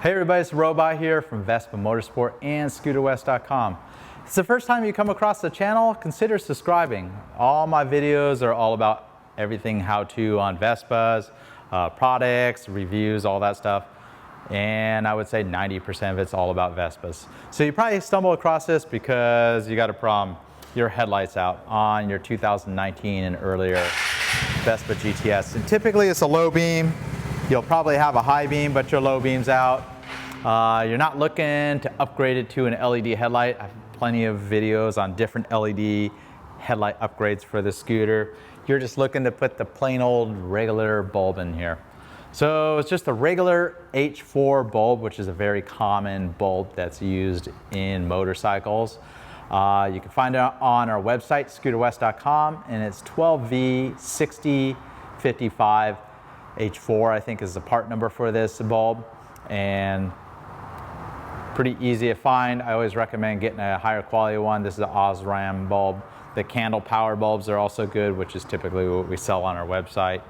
Hey everybody, it's Robot here from Vespa Motorsport and ScooterWest.com. If it's the first time you come across the channel, consider subscribing. All my videos are all about everything how-to on Vespas, products, reviews, all that stuff. And I would say 90% of it's all about Vespas. So you probably stumble across this because you got a problem. Your headlight's out on your 2019 and earlier Vespa GTS. And typically it's a low beam. You'll probably have a high beam, but your low beam's out. You're not looking to upgrade it to an LED headlight. I have plenty of videos on different LED headlight upgrades for the scooter. You're just looking to put the plain old regular bulb in here. So it's just a regular H4 bulb, which is a very common bulb that's used in motorcycles. You can find it on our website, ScooterWest.com, and it's 12V6055. H4, I think, is the part number for this bulb, and pretty easy to find. I always recommend getting a higher quality one. This is an Osram bulb. The candle power bulbs are also good, which is typically what we sell on our website.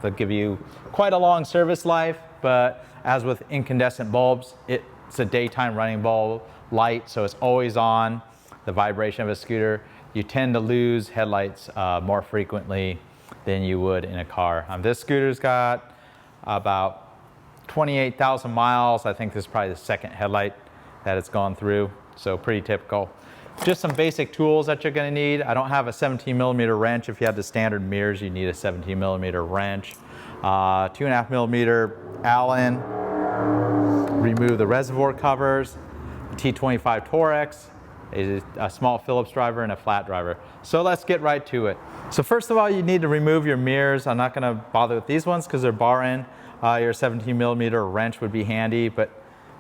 They'll give you quite a long service life, but as with incandescent bulbs, it's a daytime running bulb light, so it's always on. The vibration of a scooter, you tend to lose headlights more frequently than you would in a car. This scooter's got about 28,000 miles. I think this is probably the second headlight that it's gone through, so pretty typical. Just some basic tools that you're gonna need. I don't have a 17mm wrench. If you have the standard mirrors, you need a 17mm wrench. 2.5mm Allen. Remove the reservoir covers, T25 Torex, a small Phillips driver, and a flat driver. So let's get right to it. So first of all, you need to remove your mirrors. I'm not gonna bother with these ones because they're bar in. Your 17mm wrench would be handy, but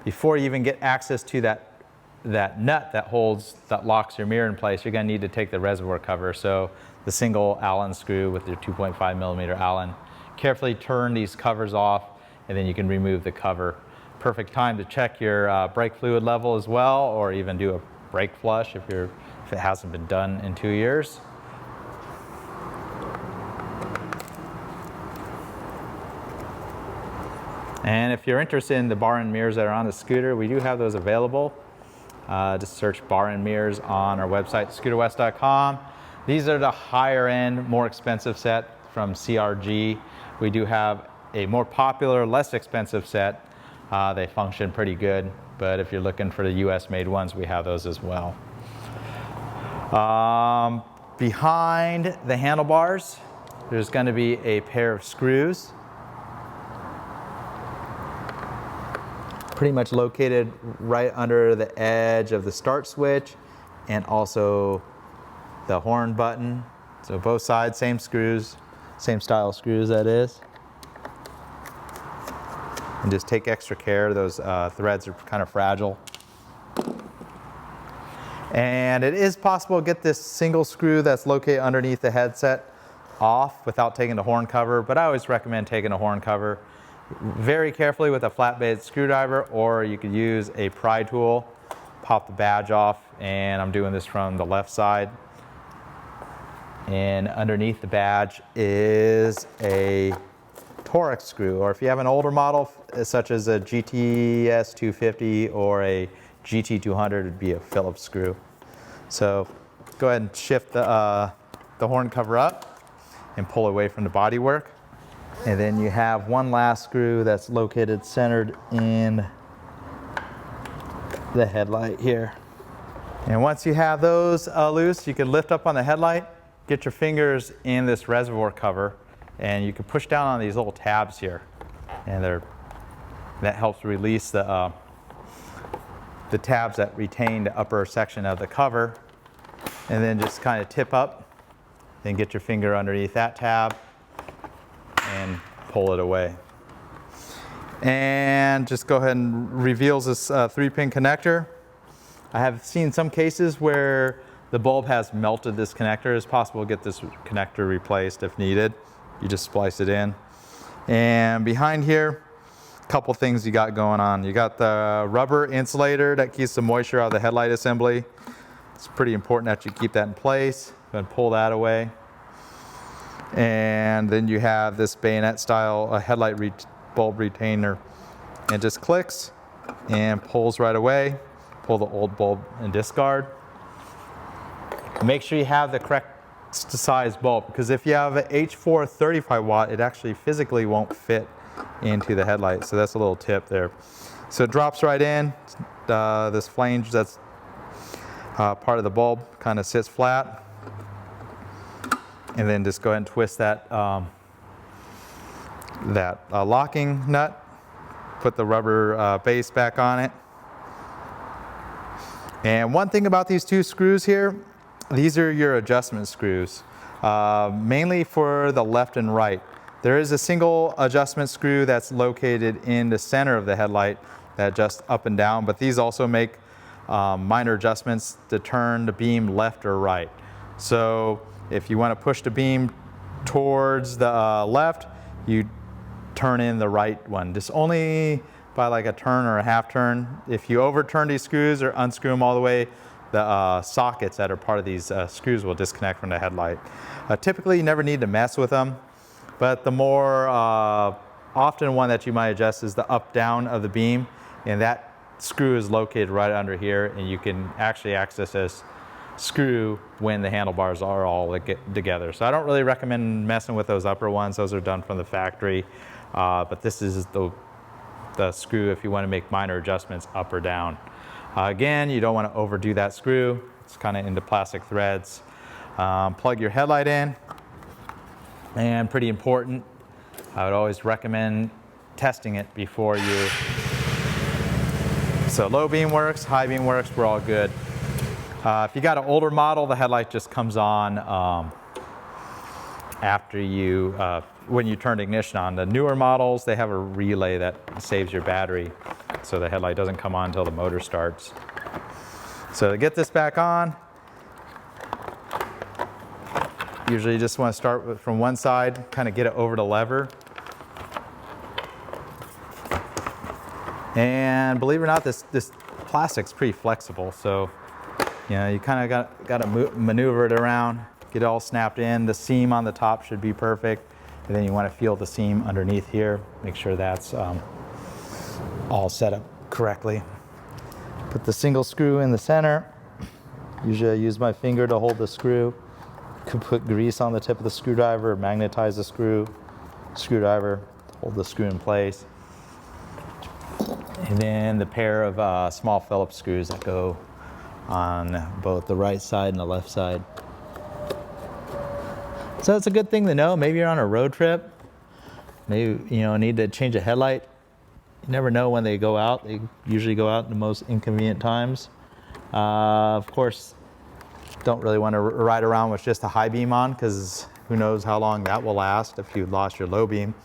before you even get access to that nut that locks your mirror in place, you're gonna need to take the reservoir cover. So the single Allen screw with your 2.5mm Allen. Carefully turn these covers off, and then you can remove the cover. Perfect time to check your brake fluid level as well, or even do a brake flush if it hasn't been done in 2 years. And if you're interested in the bar end mirrors that are on the scooter, we do have those available. Just search bar end mirrors on our website, ScooterWest.com. These are the higher end, more expensive set from CRG. We do have a more popular, less expensive set. They function pretty good, but if you're looking for the US made ones, we have those as well. Behind the handlebars, there's going to be a pair of screws, pretty much located right under the edge of the start switch and also the horn button. So both sides, same screws, same style screws that is. And just take extra care, those threads are kind of fragile. And it is possible to get this single screw that's located underneath the headset off without taking the horn cover, but I always recommend taking a horn cover very carefully with a flat bed screwdriver, or you could use a pry tool, pop the badge off, and I'm doing this from the left side. And underneath the badge is a Torex screw, or if you have an older model such as a GTS 250 or a GT 200, it would be a Phillips screw. So go ahead and shift the horn cover up and pull away from the bodywork. And then you have one last screw that's located centered in the headlight here. And once you have those loose, you can lift up on the headlight, get your fingers in this reservoir cover, and you can push down on these little tabs here. And that helps release the tabs that retain the upper section of the cover. And then just kind of tip up, then get your finger underneath that tab and pull it away. And just go ahead and reveals this 3-pin connector. I have seen some cases where the bulb has melted this connector. It's possible to get this connector replaced if needed. You just splice it in. And behind here, a couple things you got going on. You got the rubber insulator that keeps the moisture out of the headlight assembly. It's pretty important that you keep that in place. Go ahead and pull that away. And then you have this bayonet style headlight bulb retainer. It just clicks and pulls right away. Pull the old bulb and discard. Make sure you have the correct size bulb, because if you have an H4 35 watt, it actually physically won't fit into the headlight. So that's a little tip there. So it drops right in. This flange that's part of the bulb kind of sits flat. And then just go ahead and twist that, locking nut. Put the rubber base back on it. And one thing about these two screws here, these are your adjustment screws, mainly for the left and right. There is a single adjustment screw that's located in the center of the headlight that adjusts up and down, but these also make minor adjustments to turn the beam left or right. So if you want to push the beam towards the left, you turn in the right one. Just only by like a turn or a half turn. If you overturn these screws or unscrew them all the way, the sockets that are part of these screws will disconnect from the headlight. Typically, you never need to mess with them, but the more often one that you might adjust is the up-down of the beam, and that screw is located right under here, and you can actually access this screw when the handlebars are all together. So I don't really recommend messing with those upper ones. Those are done from the factory, but this is the screw if you want to make minor adjustments up or down. Again, you don't want to overdo that screw. It's kind of into plastic threads. Plug your headlight in, and pretty important, I would always recommend testing it before you. So low beam works, high beam works, we're all good. If you got an older model, the headlight just comes on after you, when you turn the ignition on. The newer models, they have a relay that saves your battery, so the headlight doesn't come on until the motor starts. So to get this back on, usually you just want to start from one side, kind of get it over the lever. And believe it or not, this plastic's pretty flexible, so you know, you kind of got to maneuver it around, get it all snapped in. The seam on the top should be perfect, and then you want to feel the seam underneath here. Make sure that's all set up correctly. Put the single screw in the center. Usually I use my finger to hold the screw. You could put grease on the tip of the screwdriver, magnetize the screwdriver, hold the screw in place. And then the pair of small Phillips screws that go on both the right side and the left side. So it's a good thing to know. Maybe you're on a road trip. Maybe need to change a headlight. You never know when they go out. They usually go out in the most inconvenient times. Of course, don't really want to ride around with just a high beam on, because who knows how long that will last if you lost your low beam.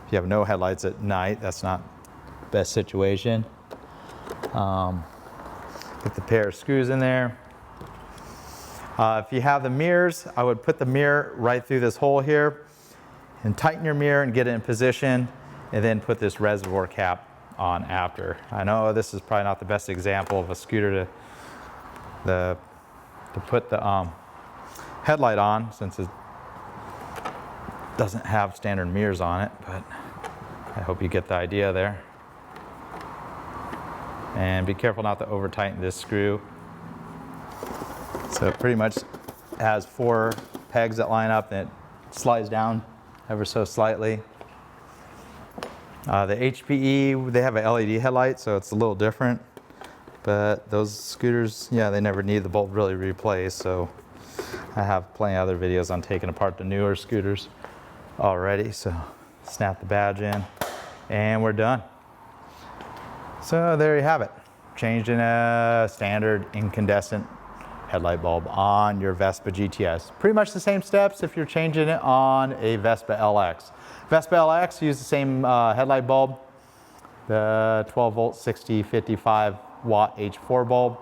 If you have no headlights at night, that's not the best situation. Put the pair of screws in there. If you have the mirrors, I would put the mirror right through this hole here and tighten your mirror and get it in position, and then put this reservoir cap on after. I know this is probably not the best example of a scooter to put the headlight on, since it doesn't have standard mirrors on it, but I hope you get the idea there. And be careful not to over tighten this screw. So it pretty much has 4 pegs that line up, and it slides down ever so slightly. The HPE, they have an LED headlight, so it's a little different. But those scooters, yeah, they never need the bulb really replaced. So I have plenty of other videos on taking apart the newer scooters already. So snap the badge in, and we're done. So there you have it. Changed in a standard incandescent headlight bulb on your Vespa GTS. Pretty much the same steps if you're changing it on a Vespa LX. Vespa LX use the same headlight bulb, the 12 volt 60 55 watt H4 bulb.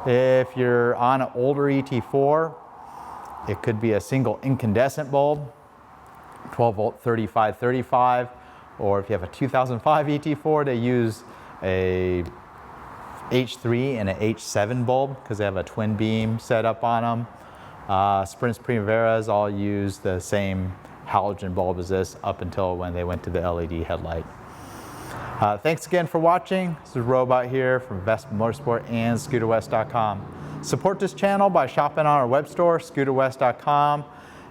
If you're on an older ET4, it could be a single incandescent bulb, 12 volt 35 35, or if you have a 2005 ET4, they use a H3 and an H7 bulb because they have a twin beam set up on them. Sprint's Primaveras all use the same halogen bulb as this up until when they went to the LED headlight. Thanks again for watching. This is Robot here from Vespa Motorsport and ScooterWest.com. Support this channel by shopping on our web store, ScooterWest.com.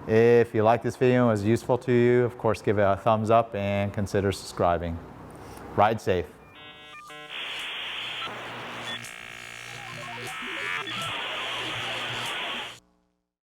If you like this video and was useful to you, of course give it a thumbs up and consider subscribing. Ride safe.